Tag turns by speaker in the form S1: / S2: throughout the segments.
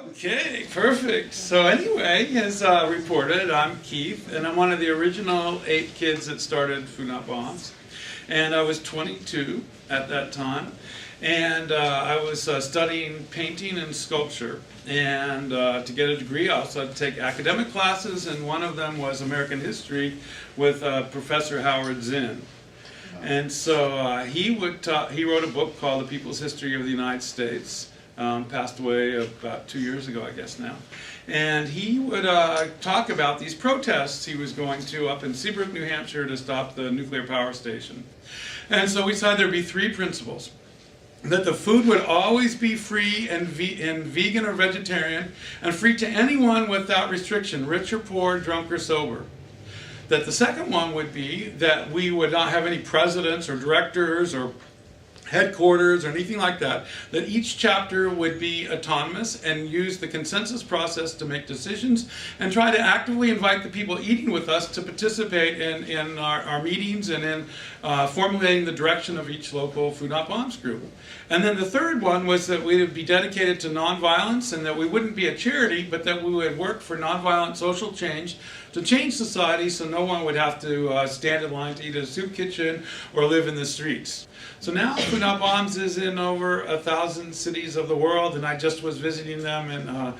S1: Okay, perfect. So anyway, as reported, I'm Keith, and I'm one of the original 8 kids that started Food Not Bombs. And I was 22 at that time, and I was studying painting and sculpture. And to get a degree, I also had to take academic classes, and one of them was American history with Professor Howard Zinn. And so he wrote a book called The People's History of the United States. Passed away about 2 years ago, I guess now. And he would talk about these protests he was going to up in Seabrook, New Hampshire to stop the nuclear power station. And so we decided there'd be 3 principles. That the food would always be free and vegan or vegetarian, and free to anyone without restriction, rich or poor, drunk or sober. That the second one would be that we would not have any presidents or directors or headquarters or anything like that, that each chapter would be autonomous and use the consensus process to make decisions and try to actively invite the people eating with us to participate in our meetings and in formulating the direction of each local Food Not Bombs group. And then the third one was that we would be dedicated to nonviolence, and that we wouldn't be a charity, but that we would work for nonviolent social change to change society so no one would have to stand in line to eat at a soup kitchen or live in the streets. So now Food Not Bombs is in over 1,000 cities of the world, and I just was visiting them in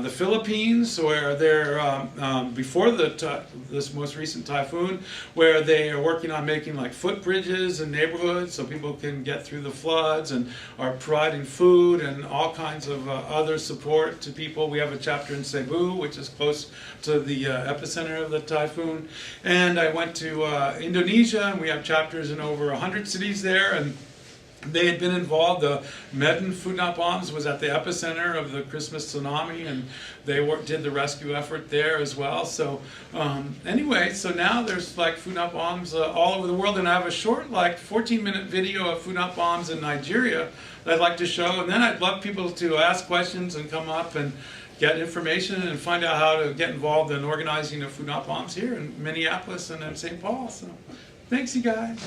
S1: the Philippines, where they're, before this most recent typhoon, where they are working on making like footbridges in neighborhoods so people can get through the floods, and are providing food and all kinds of other support to people. We have a chapter in Cebu, which is close to the epicenter of the typhoon. And I went to Indonesia, and we have chapters in over 100 cities there. And they had been involved. The Medan Food Not Bombs was at the epicenter of the Christmas tsunami, and they did the rescue effort there as well. So anyway, so now there's like Food Not Bombs all over the world, and I have a short, like 14-minute video of Food Not Bombs in Nigeria that I'd like to show, and then I'd love people to ask questions and come up and get information and find out how to get involved in organizing a Food Not Bombs here in Minneapolis and in St. Paul. So thanks, you guys.